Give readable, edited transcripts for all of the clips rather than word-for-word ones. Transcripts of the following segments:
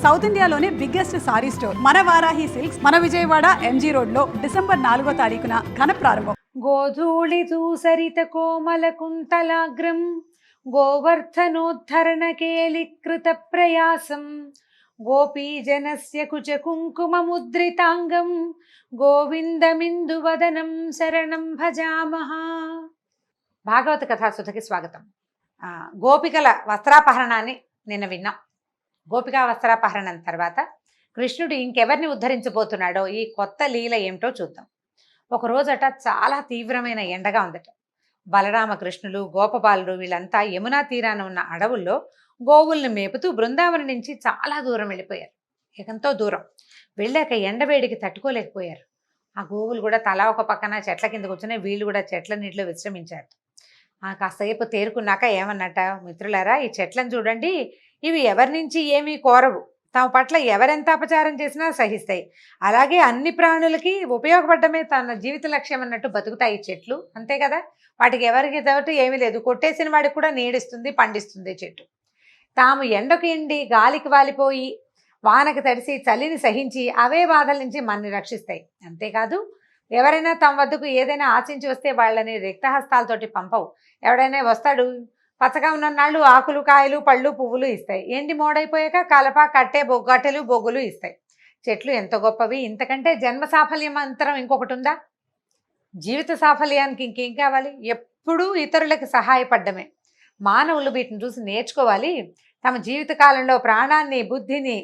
South ఇండియాలోనే biggest sorry store మన Varahi silks మన విజయవాడ ఎంజీ రోడ్ లో డిసెంబర్ 4వ తారీఖున ఘన ప్రారంభం. గోధూళి దూసరిత కోమల కుంతలాగ్రం గోవర్ధనోద్ధరణ కేళీకృత ప్రయాసం గోపీజనస్య కుచ కుంకుమ ముద్రితాంగం గోవిందమిందు వదనం శరణం భజామహ. భాగవత కథాసుధకి స్వాగతం. గోపికల వస్త్రాపహరణాన్ని నిన్న విన్నాం. గోపికా వస్త్రాపహరణం తర్వాత కృష్ణుడు ఇంకెవరిని ఉద్ధరించబోతున్నాడో ఈ కొత్త లీల ఏమిటో చూద్దాం. ఒకరోజట చాలా తీవ్రమైన ఎండగా ఉందట. బలరామకృష్ణులు గోపబాలుడు వీళ్ళంతా యమునా తీరాన ఉన్న అడవుల్లో గోవుల్ని మేపుతూ బృందావనం నుంచి చాలా దూరం వెళ్ళిపోయారు. ఎంతో దూరం వెళ్ళాక ఎండవేడికి తట్టుకోలేకపోయారు. ఆ గోవులు కూడా తలా ఒక పక్కన చెట్ల కింద కూర్చుని వీళ్ళు కూడా చెట్ల నీటిలో విశ్రమించారు. కాసేపు తేరుకున్నాక ఏమన్నట, మిత్రులారా ఈ చెట్లను చూడండి, ఇవి ఎవరి నుంచి ఏమీ కోరవు, తమ పట్ల ఎవరెంత అపచారం చేసినా సహిస్తాయి, అలాగే అన్ని ప్రాణులకి ఉపయోగపడమే తన జీవిత లక్ష్యం అన్నట్టు బతుకుతాయి ఈ చెట్లు, అంతే కదా. వాటికి ఎవరికి తోటి ఏమీ లేదు, కొట్టేసిన వాడికి కూడా నీడిస్తుంది పండిస్తుంది చెట్టు. తాము ఎండకు ఎండి గాలికి వాలిపోయి వానకు తడిసి చలిని సహించి అవే బాధల నుంచి మనని రక్షిస్తాయి. అంతేకాదు ఎవరైనా తమ వద్దకు ఏదైనా ఆశించి వస్తే వాళ్ళని రిక్తహస్తాలతోటి పంపవు. ఎవడైనా వస్తాడు, పచ్చగా ఉన్న నాళ్ళు ఆకులు కాయలు పళ్ళు పువ్వులు ఇస్తాయి, ఎండి మోడైపోయాక కలప కట్టె కట్టెలు బొగ్గులు ఇస్తాయి. చెట్లు ఎంత గొప్పవి, ఇంతకంటే జన్మ సాఫల్యం అంతరం ఇంకొకటి ఉందా? జీవిత సాఫల్యానికి ఇంకేం కావాలి? ఎప్పుడూ ఇతరులకు సహాయపడ్డమే. మానవులు వీటిని చూసి నేర్చుకోవాలి. తమ జీవితకాలంలో ప్రాణాన్ని బుద్ధిని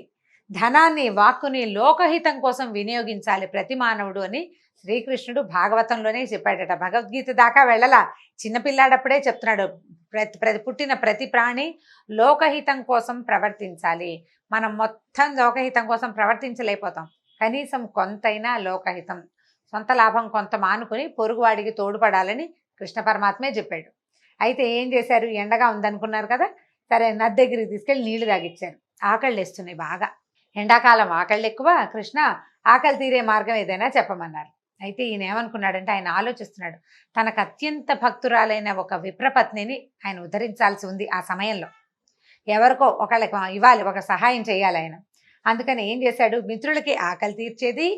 ధనాన్ని వాక్కుని లోకహితం కోసం వినియోగించాలి ప్రతి మానవుడు అని శ్రీకృష్ణుడు భాగవతంలోనే చెప్పాడట. భగవద్గీత దాకా వెళ్ళలా, చిన్నపిల్లాడప్పుడే చెప్తున్నాడు. పుట్టిన ప్రతి ప్రాణి లోకహితం కోసం ప్రవర్తించాలి. మనం మొత్తం లోకహితం కోసం ప్రవర్తించలేకపోతాం, కనీసం కొంతైనా లోకహితం, సొంత లాభం కొంత మానుకుని పొరుగువాడికి తోడ్పడాలని కృష్ణ పరమాత్మే చెప్పాడు. అయితే ఏం చేశారు, ఎండగా ఉందనుకున్నారు కదా, సరే నది దగ్గరికి తీసుకెళ్ళి నీళ్లు తాగిచ్చారు. ఆకళ్ళు వేస్తున్నాయి బాగా, ఎండాకాలం ఆకళ్ళు ఎక్కువ. కృష్ణ ఆకలి తీరే మార్గం ఏదైనా చెప్పమన్నారు. అయితే ఈయన ఏమనుకున్నాడంటే, ఆయన ఆలోచిస్తున్నాడు, తనకు అత్యంత భక్తురాలైన ఒక విప్రపత్నిని ఆయన ఉద్ధరించాల్సి ఉంది. ఆ సమయంలో ఎవరికో ఒకళ్ళకి ఇవ్వాలి, ఒక సహాయం చేయాలి ఆయన. అందుకని ఏం చేశాడు, మిత్రులకి ఆకలి తీర్చేది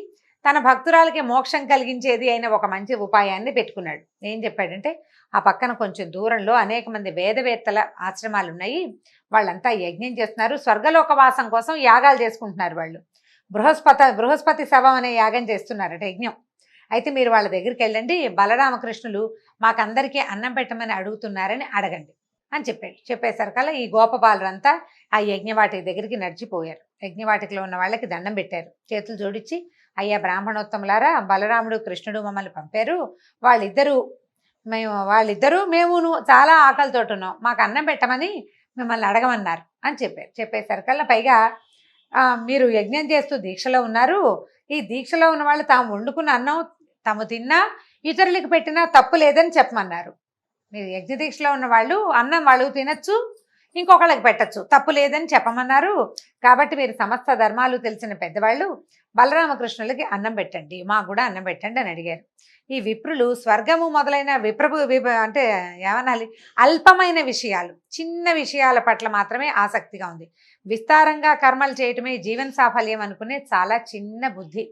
తన భక్తురాలకి మోక్షం కలిగించేది అయిన ఒక మంచి ఉపాయాన్ని పెట్టుకున్నాడు. ఏం చెప్పాడంటే, ఆ పక్కన కొంచెం దూరంలో అనేక మంది వేదవేత్తల ఆశ్రమాలు ఉన్నాయి, వాళ్ళంతా యజ్ఞం చేస్తున్నారు, స్వర్గలోకవాసం కోసం యాగాలు చేసుకుంటున్నారు. వాళ్ళు బృహస్పతి శవం అనే యాగం చేస్తున్నారట, యజ్ఞం. అయితే మీరు వాళ్ళ దగ్గరికి వెళ్ళండి, బలరామకృష్ణులు మాకందరికీ అన్నం పెట్టమని అడుగుతున్నారని అడగండి అని చెప్పాడు. చెప్పేసరికల్లా ఈ గోపబాలురంతా ఆ యజ్ఞవాటిక దగ్గరికి నడిచిపోయారు. యజ్ఞవాటికలో ఉన్న వాళ్ళకి దండం పెట్టారు, చేతులు జోడించి, అయ్యా బ్రాహ్మణోత్తములారా, బలరాముడు కృష్ణుడు మమ్మల్ని పంపారు, వాళ్ళిద్దరూ మేమును చాలా ఆకలితో ఉన్నాం, మాకు అన్నం పెట్టమని మిమ్మల్ని అడగమన్నారు అని చెప్పారు. చెప్పేసరికల్లా పైగా మీరు యజ్ఞం చేస్తూ దీక్షలో ఉన్నారు, ఈ దీక్షలో ఉన్న వాళ్ళు తాము వండుకున్న అన్నం తాము తిన్నా ఇతరులకు పెట్టినా తప్పు లేదని చెప్పమన్నారు. మీరు యజ్ఞ దీక్షలో ఉన్న వాళ్ళు అన్నం వాళ్ళు తినచ్చు, ఇంకొకళ్ళకి పెట్టచ్చు, తప్పు లేదని చెప్పమన్నారు. కాబట్టి మీరు సమస్త ధర్మాలు తెలిసిన పెద్దవాళ్ళు బలరామకృష్ణులకి అన్నం పెట్టండి, మాకు కూడా అన్నం పెట్టండి అని అడిగారు. ఈ విప్రులు స్వర్గము మొదలైన అంటే ఏమనాలి, అల్పమైన విషయాలు, చిన్న విషయాల పట్ల మాత్రమే ఆసక్తిగా ఉంది. విస్తారంగా కర్మలు చేయటమే జీవన సాఫల్యం అనుకునే చాలా చిన్న బుద్ధి.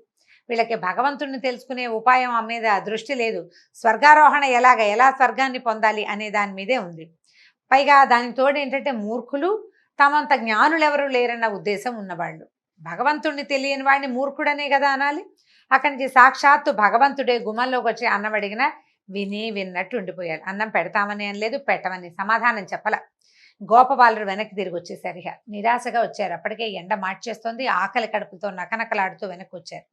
వీళ్ళకి భగవంతుడిని తెలుసుకునే ఉపాయం మీద దృష్టి లేదు. స్వర్గారోహణ ఎలా స్వర్గాన్ని పొందాలి అనే దాని మీదే ఉంది. పైగా దానికి తోడు ఏంటంటే మూర్ఖులు, తమంత జ్ఞానులు ఎవరు లేరన్న ఉద్దేశం ఉన్నవాళ్ళు. భగవంతుడిని తెలియని వాడిని మూర్ఖుడనే కదా అనాలి. అక్కడి నుంచి సాక్షాత్తు భగవంతుడే గుమ్మంలోకి వచ్చి అన్నం అడిగినా విన్నట్టు ఉండిపోయారు. అన్నం పెడతామని అనలేదు, పెట్టమని సమాధానం చెప్పల. గోపబాలురు వెనక్కి తిరిగి వచ్చేసారు. ఇక నిరాశగా వచ్చారు. అప్పటికే ఎండ మార్చేస్తోంది, ఆకలి కడుపుతో నకనకలాడుతూ వెనక్కి వచ్చారు.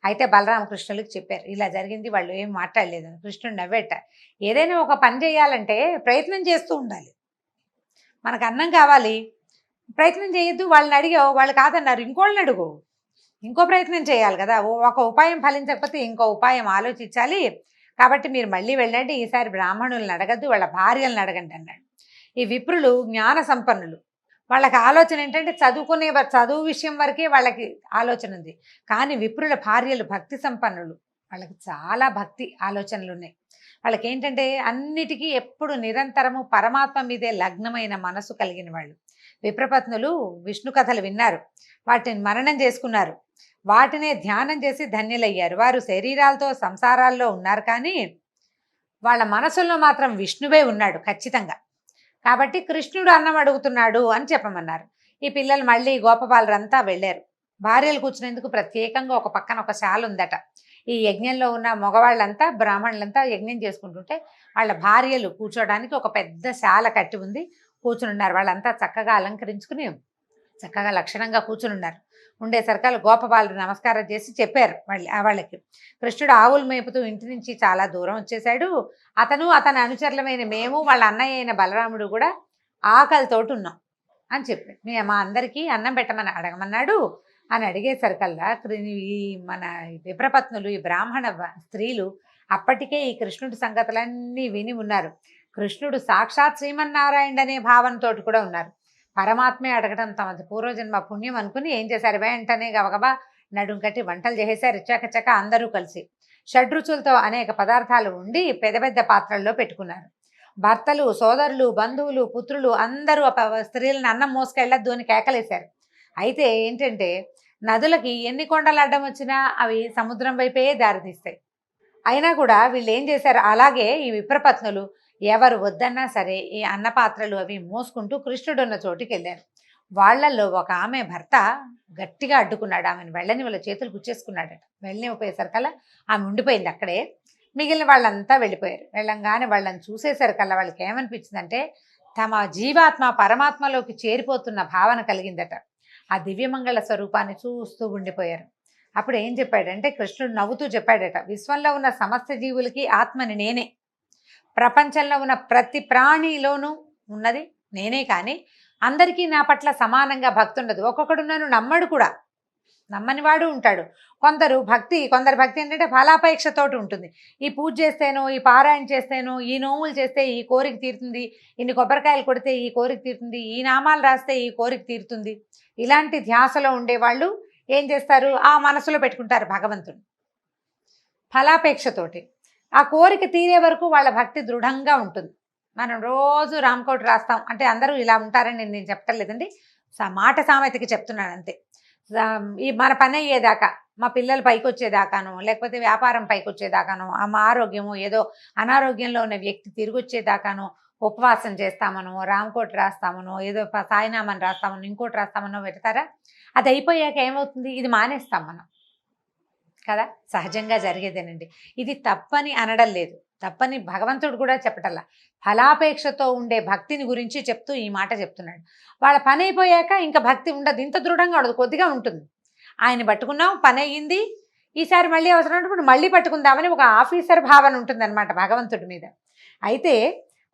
అయితే బలరామకృష్ణులకు చెప్పారు, ఇలా జరిగింది. వాళ్ళు ఏం మాట్లాడలేదని. కృష్ణుడు నవ్వేట, ఏదైనా ఒక పని చేయాలంటే ప్రయత్నం చేస్తూ ఉండాలి. మనకు అన్నం కావాలి, ప్రయత్నం చేయొద్దు. వాళ్ళని అడిగావు, వాళ్ళు కాదన్నారు, ఇంకోళ్ళని అడుగు, ఇంకో ప్రయత్నం చేయాలి కదా. ఒక ఉపాయం ఫలించకపోతే ఇంకో ఉపాయం ఆలోచించాలి. కాబట్టి మీరు మళ్ళీ వెళ్ళండి, ఈసారి బ్రాహ్మణులను అడగద్దు, వాళ్ళ భార్యలను అడగండి అన్నాడు. ఈ విప్రులు జ్ఞాన సంపన్నులు, వాళ్ళకి ఆలోచన ఏంటంటే చదువు విషయం వరకే వాళ్ళకి ఆలోచన ఉంది. కానీ విప్రుల భార్యలు భక్తి సంపన్నులు, వాళ్ళకి చాలా భక్తి ఆలోచనలు ఉన్నాయి. వాళ్ళకి ఏంటంటే అన్నిటికీ ఎప్పుడు నిరంతరము పరమాత్మ మీదే లగ్నమైన మనసు కలిగిన వాళ్ళు. విప్రపత్నులు విష్ణు కథలు విన్నారు, వాటిని మననం చేసుకున్నారు, వాటినే ధ్యానం చేసి ధన్యులయ్యారు. వారు శరీరాలతో సంసారాల్లో ఉన్నారు, కానీ వాళ్ళ మనసుల్లో మాత్రం విష్ణువే ఉన్నాడు ఖచ్చితంగా. కాబట్టి కృష్ణుడు అన్నం అడుగుతున్నాడు అని చెప్పమన్నారు. ఈ పిల్లలు మళ్ళీ గోపబాలురంతా వెళ్ళారు. భార్యలు కూర్చునేందుకు ప్రత్యేకంగా ఒక పక్కన ఒక శాల ఉందట. ఈ యజ్ఞంలో ఉన్న మగవాళ్ళంతా బ్రాహ్మణులంతా యజ్ఞం చేసుకుంటుంటే వాళ్ళ భార్యలు కూర్చోడానికి ఒక పెద్ద శాల కట్టి ఉంది, కూర్చుని ఉన్నారు. వాళ్ళంతా చక్కగా అలంకరించుకుని చక్కగా లక్షణంగా కూర్చుని ఉన్నారు. ఉండేసరికల్ గోపబాలుడు నమస్కారం చేసి చెప్పారు వాళ్ళకి, కృష్ణుడు ఆవులు మేపుతూ ఇంటి నుంచి చాలా దూరం వచ్చేసాడు. అతని అనుచరులమైన మేము, వాళ్ళ అన్నయ్య అయిన బలరాముడు కూడా ఆకలితోటి ఉన్నాం అని చెప్పాడు. మా అందరికీ అన్నం పెట్టమని అడగమన్నాడు అని అడిగేసరికల్లా ఈ మన విప్రపత్నులు, ఈ బ్రాహ్మణ స్త్రీలు అప్పటికే ఈ కృష్ణుడి సంగతులన్నీ విని ఉన్నారు. కృష్ణుడు సాక్షాత్ శ్రీమన్నారాయణ అనే భావనతోటి కూడా ఉన్నారు. పరమాత్మే అడగడం తమది పూర్వజన్మ పుణ్యం అనుకుని ఏం చేశారు, వెంటనే గబగబా నడుం కట్టి వంటలు చేసేసారు. చకచక అందరూ కలిసి షడ్రుచులతో అనేక పదార్థాలు ఉండి పెద్ద పెద్ద పాత్రల్లో పెట్టుకున్నారు. భర్తలు, సోదరులు, బంధువులు, పుత్రులు అందరూ స్త్రీలను అన్నం మోసుకెళ్ళద్దు అని కేకలేశారు. అయితే ఏంటంటే నదులకి ఎన్ని కొండలు అడ్డం వచ్చినా అవి సముద్రం వైపే దారితీస్తాయి. అయినా కూడా వీళ్ళు ఏం చేశారు, అలాగే ఈ విప్రపత్నులు ఎవరు వద్దన్నా సరే ఈ అన్నపాత్రలు అవి మోసుకుంటూ కృష్ణుడు ఉన్న చోటుకి వెళ్ళారు. వాళ్ళల్లో ఒక ఆమె భర్త గట్టిగా అడ్డుకున్నాడు. ఆమెను వెళ్ళని వాళ్ళ చేతులు గుచ్చేసుకున్నాడట. వెళ్ళనిపోయేసరికల్లా ఆమె ఉండిపోయింది అక్కడే. మిగిలిన వాళ్ళంతా వెళ్ళిపోయారు. వెళ్ళంగానే వాళ్ళని చూసేసరికల్లా వాళ్ళకి ఏమనిపించిందంటే తమ జీవాత్మ పరమాత్మలోకి చేరిపోతున్న భావన కలిగిందట. ఆ దివ్యమంగళ స్వరూపాన్ని చూస్తూ ఉండిపోయారు. అప్పుడు ఏం చెప్పాడంటే కృష్ణుడు నవ్వుతూ చెప్పాడట, విశ్వంలో ఉన్న సమస్త జీవులకి ఆత్మని నేనే, ప్రపంచంలో ఉన్న ప్రతి ప్రాణిలోనూ ఉన్నది నేనే, కానీ అందరికీ నా పట్ల సమానంగా భక్తి ఉండదు. ఒక్కొక్కడు నన్ను నమ్మడు కూడా, నమ్మని వాడు ఉంటాడు. కొందరు భక్తి ఏంటంటే ఫలాపేక్షతోటి ఉంటుంది. ఈ పూజ చేస్తేనో, ఈ పారాయణ చేస్తేనో, ఈ నోములు చేస్తే ఈ కోరిక తీరుతుంది, ఇన్ని కొబ్బరికాయలు కొడితే ఈ కోరిక తీరుతుంది, ఈ నామాలు రాస్తే ఈ కోరిక తీరుతుంది. ఇలాంటి ధ్యాసలో ఉండేవాళ్ళు ఏం చేస్తారు, ఆ మనసులో పెట్టుకుంటారు భగవంతుడు ఫలాపేక్షతోటి. ఆ కోరిక తీరే వరకు వాళ్ళ భక్తి దృఢంగా ఉంటుంది. మనం రోజు రామకోటి రాస్తాం అంటే అందరూ ఇలా ఉంటారని నేను చెప్పట్లేదండి, మాట సామెతకి చెప్తున్నాను అంతే. ఈ మన పని అయ్యేదాకా, మా పిల్లలు పైకి వచ్చేదాకానో, లేకపోతే వ్యాపారం పైకి వచ్చేదాకానో, మా ఆరోగ్యము ఏదో అనారోగ్యంలో ఉన్న వ్యక్తి తిరిగి వచ్చేదాకానో ఉపవాసం చేస్తామనో, రామకోటి రాస్తామనో, ఏదో సాయినామని రాస్తామనో, ఇంకోటి రాస్తామనో పెడతారా. అది అయిపోయాక ఏమవుతుంది, ఇది మానేస్తాం మనం కదా, సహజంగా జరిగేదేనండి. ఇది తప్పని అనడం లేదు, తప్పని భగవంతుడు కూడా చెప్పటల్లా. ఫలాపేక్షతో ఉండే భక్తిని గురించి చెప్తూ ఈ మాట చెప్తున్నాడు. వాళ్ళ పని అయిపోయాక ఇంకా భక్తి ఉండదు, ఇంత దృఢంగా ఉండదు, కొద్దిగా ఉంటుంది. ఆయన పట్టుకున్నాం, పని అయ్యింది, ఈసారి మళ్ళీ అవసరమైనప్పుడు మళ్ళీ పట్టుకుందామని ఒక ఆఫీసర్ భావన ఉంటుందన్నమాట భగవంతుడి మీద. అయితే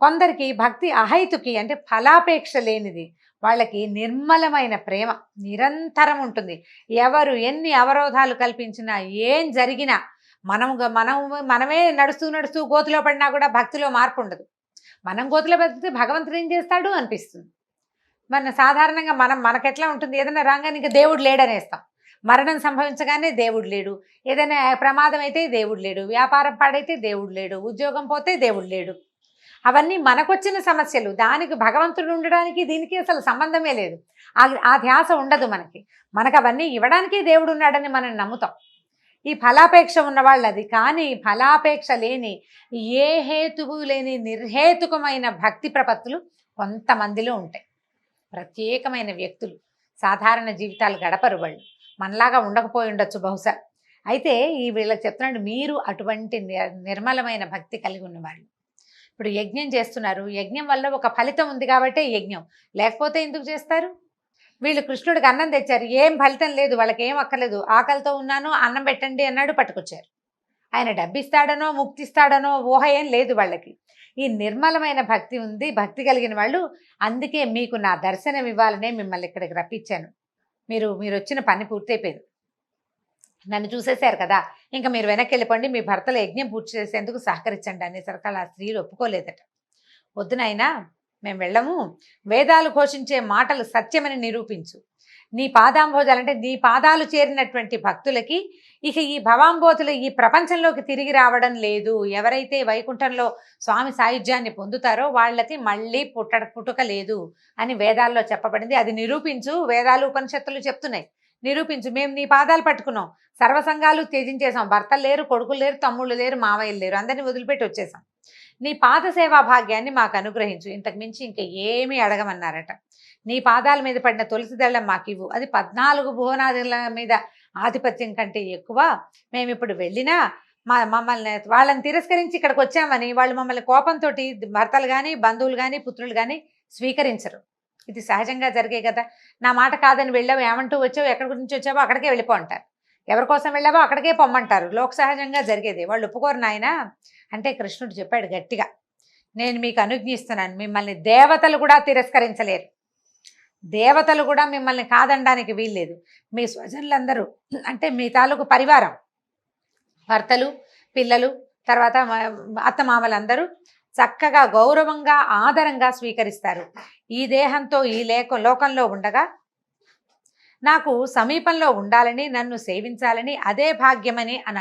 కొందరికి భక్తి అహైతుకి అంటే ఫలాపేక్ష లేనిది, వాళ్ళకి నిర్మలమైన ప్రేమ నిరంతరం ఉంటుంది. ఎవరు ఎన్ని అవరోధాలు కల్పించినా, ఏం జరిగినా, మనమే నడుస్తూ గోతులో పడినా కూడా భక్తిలో మార్పు ఉండదు. మనం గోతులో బతికితే భగవంతుడు ఏం చేస్తాడు అనిపిస్తుంది. సాధారణంగా మనకెట్లా ఉంటుంది, ఏదైనా రాగానే ఇంకా దేవుడు లేడనేస్తాం. మరణం సంభవించగానే దేవుడు లేడు, ఏదైనా ప్రమాదం అయితే దేవుడు లేడు, వ్యాపారం పాడైతే దేవుడు లేడు, ఉద్యోగం పోతే దేవుడు లేడు. అవన్నీ మనకొచ్చిన సమస్యలు. దానికి భగవంతుడు ఉండడానికి దీనికి అసలు సంబంధమే లేదు. ఆ ధ్యాస ఉండదు మనకు అవన్నీ ఇవ్వడానికే దేవుడు ఉన్నాడని మనం నమ్ముతాం. ఈ ఫలాపేక్ష ఉన్నవాళ్ళు అది. కానీ ఫలాపేక్ష లేని, ఏ హేతువు లేని నిర్హేతుకమైన భక్తి ప్రపత్తులు కొంతమందిలో ఉంటాయి. ప్రత్యేకమైన వ్యక్తులు, సాధారణ జీవితాలు గడపరు వాళ్ళు, మనలాగా ఉండకపోయి ఉండొచ్చు బహుశా. అయితే ఈ వీళ్ళకి చెప్తున్నాడు, మీరు అటువంటి నిర్మలమైన భక్తి కలిగి ఉన్నవాళ్ళు. ఇప్పుడు యజ్ఞం చేస్తున్నారు, యజ్ఞం వల్ల ఒక ఫలితం ఉంది కాబట్టే యజ్ఞం, లేకపోతే ఎందుకు చేస్తారు? వీళ్ళు కృష్ణుడికి అన్నం తెచ్చారు, ఏం ఫలితం లేదు, వాళ్ళకి ఏం అక్కర్లేదు, ఆకలితో ఉన్నాను అన్నం పెట్టండి అన్నాడు, పట్టుకొచ్చారు. ఆయన డబ్బిస్తాడనో ముక్తిస్తాడనో ఊహ ఏం లేదు వాళ్ళకి. ఈ నిర్మలమైన భక్తి ఉంది, భక్తి కలిగిన వాళ్ళు. అందుకే మీకు నా దర్శనం ఇవ్వాలనే మిమ్మల్ని ఇక్కడికి రప్పించాను. మీరు వచ్చిన పని పూర్తయిపోయింది, నన్ను చూసేశారు కదా, ఇంకా మీరు వెనక్కి వెళ్ళిపోండి, మీ భర్తల యజ్ఞం పూర్తి చేసేందుకు సహకరించండి అనేసరికి ఆ స్త్రీలు ఒప్పుకోలేదట. వద్దునైనా మేము వెళ్ళము, వేదాలు ఘోషించే మాటలు సత్యమని నిరూపించు, నీ పాదాంబోజాలు అంటే నీ పాదాలు చేరినటువంటి భక్తులకి ఇక ఈ భవాంబోతులు ఈ ప్రపంచంలోకి తిరిగి రావడం లేదు. ఎవరైతే వైకుంఠంలో స్వామి సాయుధ్యాన్ని పొందుతారో వాళ్ళకి మళ్ళీ పుట్టుక లేదు అని వేదాల్లో చెప్పబడింది. అది నిరూపించు, వేదాలు ఉపనిషత్తులు చెప్తున్నాయి. నిరూపించు. మేము నీ పాదాలు పట్టుకున్నాం, సర్వసంగాలు త్యజించేసాం, భర్తలు లేరు, కొడుకులు లేరు, తమ్ముళ్ళు లేరు, మావయ్యలు లేరు, అందరినీ వదిలిపెట్టి వచ్చేసాం. నీ పాద సేవా భాగ్యాన్ని మాకు అనుగ్రహించు, ఇంతకు మించి ఇంకా ఏమీ అడగమన్నారట. నీ పాదాల మీద పడిన తులసి దళం మాకివ్వు, అది 14 భువనాదుల మీద ఆధిపత్యం కంటే ఎక్కువ. మేము ఇప్పుడు వెళ్ళినా మమ్మల్ని వాళ్ళని తిరస్కరించి ఇక్కడికి వచ్చామని వాళ్ళు మమ్మల్ని కోపంతో భర్తలు కానీ బంధువులు కానీ పుత్రులు కానీ స్వీకరించరు. ఇది సహజంగా జరిగే కదా. నా మాట కాదని వెళ్ళావు, ఏమంటూ వచ్చావు, ఎక్కడి గురించి వచ్చావో అక్కడికే వెళ్ళిపో అంటారు, ఎవరి కోసం వెళ్ళావో అక్కడికే పొమ్మంటారు. లోక సహజంగా జరిగేది. వాళ్ళు ఒప్పుకోరు నాయన అంటే కృష్ణుడు చెప్పాడు గట్టిగా, నేను మీకు అనుజ్ఞిస్తున్నాను, మిమ్మల్ని దేవతలు కూడా తిరస్కరించలేరు, దేవతలు కూడా మిమ్మల్ని కాదనడానికి వీల్లేదు. మీ స్వజనులందరూ అంటే మీ తాలూకు పరివారం, భర్తలు, పిల్లలు, తర్వాత అత్తమామలందరూ చక్కగా గౌరవంగా ఆదరంగా స్వీకరిస్తారు. ఈ దేహంతో ఈ లోకంలో ఉండగా నాకు సమీపంలో ఉండాలని, నన్ను సేవించాలని అదే భాగ్యమని అని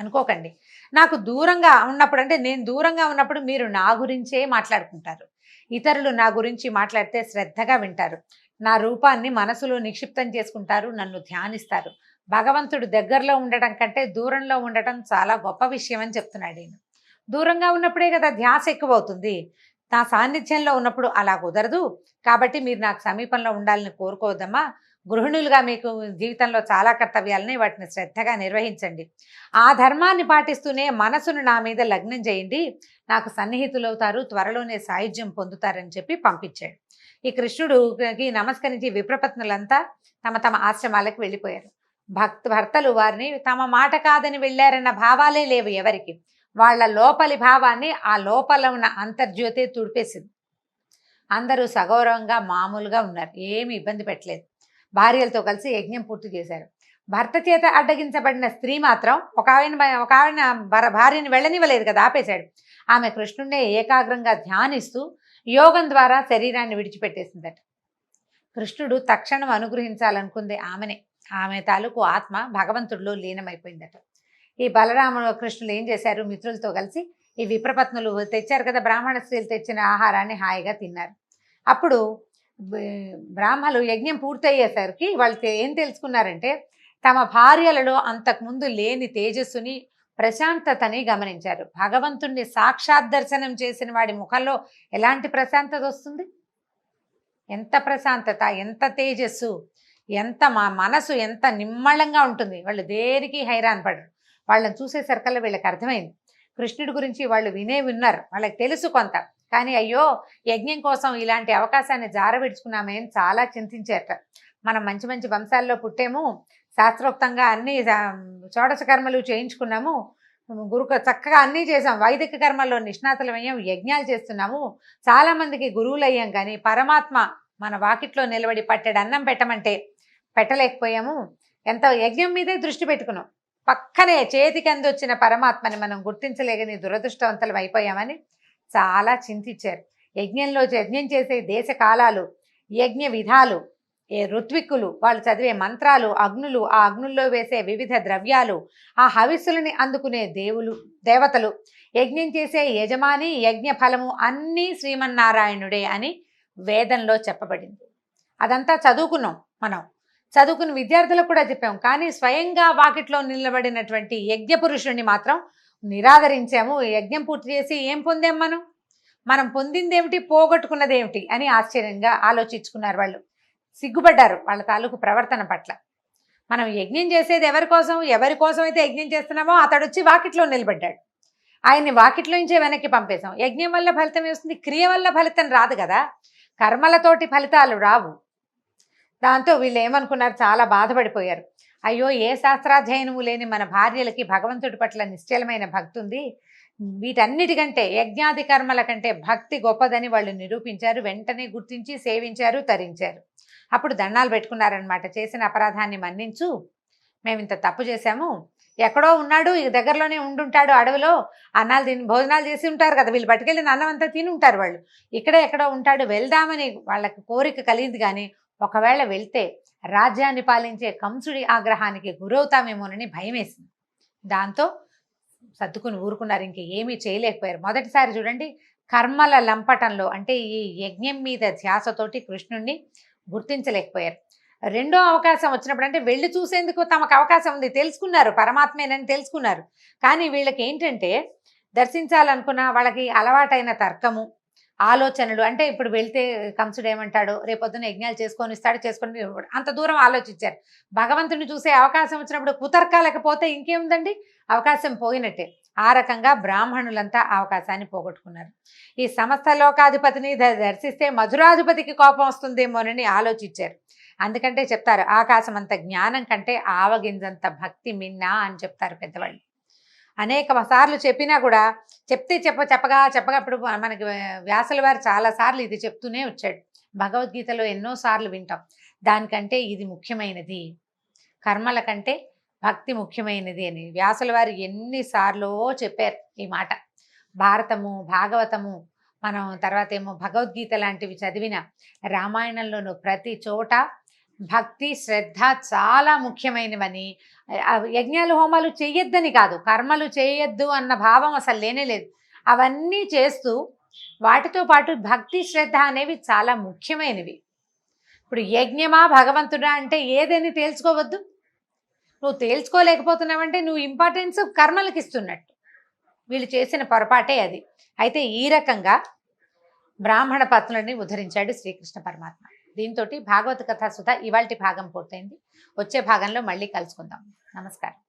అనుకోకండి. నాకు దూరంగా ఉన్నప్పుడు అంటే నేను దూరంగా ఉన్నప్పుడు మీరు నా గురించే మాట్లాడుకుంటారు, ఇతరులు నా గురించి మాట్లాడితే శ్రద్ధగా వింటారు, నా రూపాన్ని మనసులో నిక్షిప్తం చేసుకుంటారు, నన్ను ధ్యానిస్తారు. భగవంతుడు దగ్గరలో ఉండటం కంటే దూరంలో ఉండటం చాలా గొప్ప విషయం అని చెప్తున్నాడు ఈయన. దూరంగా ఉన్నప్పుడే కదా ధ్యాస ఎక్కువ అవుతుంది, నా సాన్నిధ్యంలో ఉన్నప్పుడు అలా కుదరదు. కాబట్టి మీరు నాకు సమీపంలో ఉండాలని కోరుకోవద్దమ్మా. గృహిణులుగా మీకు జీవితంలో చాలా కర్తవ్యాలని, వాటిని శ్రద్ధగా నిర్వహించండి. ఆ ధర్మాన్ని పాటిస్తూనే మనసును నా మీద లగ్నం చేయండి, నాకు సన్నిహితులవుతారు, త్వరలోనే సాయుధ్యం పొందుతారని చెప్పి పంపించాడు. ఈ కృష్ణుడికి నమస్కరించి విప్రపత్నులంతా తమ తమ ఆశ్రమాలకు వెళ్ళిపోయారు. భర్తలు వారిని తమ మాట కాదని వెళ్ళారన్న భావాలే లేవు ఎవరికి. వాళ్ళ లోపలి భావాన్ని ఆ లోపల ఉన్న అంతర్జ్యోతే తుడిపేసింది. అందరూ సగౌరవంగా మామూలుగా ఉన్నారు, ఏమి ఇబ్బంది పెట్టలేదు. భార్యలతో కలిసి యజ్ఞం పూర్తి చేశారు. భర్త చేత అడ్డగించబడిన స్త్రీ మాత్రం ఒక ఆవిడ భార్యని వెళ్ళనివ్వలేదు కదా, ఆపేశాడు. ఆమె కృష్ణుడినే ఏకాగ్రంగా ధ్యానిస్తూ యోగం ద్వారా శరీరాన్ని విడిచిపెట్టేసిందట. కృష్ణుడు తక్షణం అనుగ్రహించాలనుకుంది ఆమెనే. ఆమె తాలూకు ఆత్మ భగవంతుడిలో లీనమైపోయిందట. ఈ బలరాముడు కృష్ణులు ఏం చేశారు, మిత్రులతో కలిసి ఈ విప్రపత్నులు తెచ్చారు కదా, బ్రాహ్మణ స్త్రీలు తెచ్చిన ఆహారాన్ని హాయిగా తిన్నారు. అప్పుడు బ్రాహ్మలు యజ్ఞం పూర్తయ్యేసరికి వాళ్ళు ఏం తెలుసుకున్నారంటే, తమ భార్యలలో అంతకుముందు లేని తేజస్సుని, ప్రశాంతతని గమనించారు. భగవంతుణ్ణి సాక్షాత్ దర్శనం చేసిన వాడి ముఖంలో ఎలాంటి ప్రశాంతత వస్తుంది, ఎంత ప్రశాంతత, ఎంత తేజస్సు, ఎంత మనసు ఎంత నిమ్మళంగా ఉంటుంది. వాళ్ళు దేనికి హైరాన్ పడరు. వాళ్ళని చూసేసరికల్లా వీళ్ళకి అర్థమైంది, కృష్ణుడి గురించి వాళ్ళు విన్నారు, వాళ్ళకి తెలుసు కొంత. కానీ అయ్యో యజ్ఞం కోసం ఇలాంటి అవకాశాన్ని జారవిడుచుకున్నామేం చాలా చింతించారట. మనం మంచి మంచి వంశాల్లో పుట్టాము, శాస్త్రోక్తంగా అన్ని షోడశ కర్మలు చేయించుకున్నాము, చక్కగా అన్నీ చేసాం, వైదిక కర్మల్లో నిష్ణాతులమయ్యాం, యజ్ఞాలు చేస్తున్నాము, చాలామందికి గురువులు అయ్యాం. కానీ పరమాత్మ మన వాకిట్లో నిలబడి పట్టెడు అన్నం పెట్టమంటే పెట్టలేకపోయాము. ఎంత యజ్ఞం మీదే దృష్టి పెట్టుకున్నాం, పక్కనే చేతికి అందొచ్చిన పరమాత్మని మనం గుర్తించలేకని దురదృష్టవంతులం అయిపోయామని చాలా చింతించారు. యజ్ఞం చేసే దేశ కాలాలు, యజ్ఞ విధాలు, ఋత్విక్కులు, వాళ్ళు చదివే మంత్రాలు, అగ్నులు, ఆ అగ్నుల్లో వేసే వివిధ ద్రవ్యాలు, ఆ హవిస్సులని అందుకునే దేవతలు, యజ్ఞం చేసే యజమాని, యజ్ఞ ఫలము అన్నీ శ్రీమన్నారాయణుడే అని వేదంలో చెప్పబడింది. అదంతా చదువుకున్నాం మనం, చదువుకున్న విద్యార్థులకు కూడా చెప్పాం. కానీ స్వయంగా వాకిట్లో నిలబడినటువంటి యజ్ఞ పురుషుణ్ణి మాత్రం నిరాదరించాము. యజ్ఞం పూర్తి చేసి ఏం పొందాం, మనం పొందిందేమిటి, పోగొట్టుకున్నదేమిటి అని ఆశ్చర్యంగా ఆలోచించుకున్నారు. వాళ్ళు సిగ్గుపడ్డారు వాళ్ళ తాలూకు ప్రవర్తన పట్ల. మనం యజ్ఞం చేసేది ఎవరి కోసం అయితే యజ్ఞం చేస్తున్నామో అతడు వచ్చి వాకిట్లో నిలబడ్డాడు, ఆయన్ని వాకిట్లో నుంచే వెనక్కి పంపేశాం. యజ్ఞం వల్ల ఫలితం వస్తుంది, క్రియ వల్ల ఫలితం రాదు కదా, కర్మలతోటి ఫలితాలు రావు. దాంతో వీళ్ళు ఏమనుకున్నారు, చాలా బాధపడిపోయారు. అయ్యో ఏ శాస్త్రాధ్యయనము లేని మన భార్యలకి భగవంతుడి పట్ల నిశ్చలమైన భక్తి ఉంది, వీటన్నిటికంటే యజ్ఞాది కర్మల కంటే భక్తి గొప్పదని వాళ్ళు నిరూపించారు. వెంటనే గుర్తించి సేవించారు, తరించారు. అప్పుడు దండాలు పెట్టుకున్నారనమాట, చేసిన అపరాధాన్ని మన్నించు, మేము ఇంత తప్పు చేశాము, ఎక్కడో ఉన్నాడు, ఈ దగ్గరలోనే ఉండుంటాడు అడవిలో, అన్నాలు తిని భోజనాలు చేసి ఉంటారు కదా, వీళ్ళు పట్టుకెళ్ళిన అన్నం అంతా తిని ఉంటారు, వాళ్ళు ఇక్కడే ఎక్కడో ఉంటాడు, వెళ్దామని వాళ్ళకి కోరిక కలిగింది. కానీ ఒకవేళ వెళ్తే రాజ్యాన్ని పాలించే కంసుడి ఆగ్రహానికి గురవుతామేమోనని భయం వేసింది. దాంతో సర్దుకుని ఊరుకున్నారు, ఇంక ఏమీ చేయలేకపోయారు. మొదటిసారి చూడండి, కర్మల లంపటంలో అంటే ఈ యజ్ఞం మీద ధ్యాసతోటి కృష్ణుణ్ణి గుర్తించలేకపోయారు. రెండో అవకాశం వచ్చినప్పుడు అంటే వెళ్ళి చూసేందుకు తమకు అవకాశం ఉంది, తెలుసుకున్నారు పరమాత్మేనని తెలుసుకున్నారు. కానీ వీళ్ళకి ఏంటంటే దర్శించాలనుకున్న వాళ్ళకి అలవాటైన తర్కము, ఆలోచనలు, అంటే ఇప్పుడు వెళ్తే కంసుడు ఏమంటాడు, రేపొద్దున యజ్ఞాలు చేసుకొని ఇస్తాడు, చేసుకొని అంత దూరం ఆలోచించారు. భగవంతుని చూసే అవకాశం వచ్చినప్పుడు కుతర్కాలేకపోతే ఇంకేముందండి, అవకాశం పోయినట్టే. ఆ రకంగా బ్రాహ్మణులంతా అవకాశాన్ని పోగొట్టుకున్నారు. ఈ సమస్త లోకాధిపతిని దర్శిస్తే మధురాధిపతికి కోపం వస్తుందేమోనని ఆలోచించారు. అందుకంటే చెప్తారు, ఆకాశం అంత జ్ఞానం కంటే ఆవగింజంత భక్తి మిన్నా అని చెప్తారు పెద్దవాళ్ళు. అనేక సార్లు చెప్పినా కూడా చెప్తే చెప్పగా ఇప్పుడు మనకి వ్యాసుల వారు చాలాసార్లు ఇది చెప్తూనే వచ్చాడు. భగవద్గీతలో ఎన్నోసార్లు వింటాం. దానికంటే ఇది ముఖ్యమైనది, కర్మల కంటే భక్తి ముఖ్యమైనది అని వ్యాసుల వారు ఎన్నిసార్లు చెప్పారు ఈ మాట. భారతము, భాగవతము, మనం తర్వాత ఏమో భగవద్గీత లాంటివి చదివిన, రామాయణంలోనూ ప్రతి చోట భక్తి శ్రద్ధ చాలా ముఖ్యమైనవని, యజ్ఞాలు హోమాలు చేయొద్దని కాదు, కర్మలు చేయొద్దు అన్న భావం అసలు లేనే లేదు. అవన్నీ చేస్తూ వాటితో పాటు భక్తి శ్రద్ధ అనేవి చాలా ముఖ్యమైనవి. ఇప్పుడు యజ్ఞమా భగవంతుడా అంటే ఏదని తేల్చుకోవద్దు. నువ్వు తేల్చుకోలేకపోతున్నావంటే నువ్వు ఇంపార్టెన్స్ కర్మలకు ఇస్తున్నట్టు. వీళ్ళు చేసిన పొరపాటే అది. అయితే ఈ రకంగా బ్రాహ్మణ పత్నులని ఉద్ధరించాడు శ్రీకృష్ణ పరమాత్మ. దీంతో భాగవత కథా సుధ ఇవాల్టి భాగం పూర్తయింది. వచ్చే భాగంలో మళ్ళీ కలుసుకుందాం. నమస్కారం.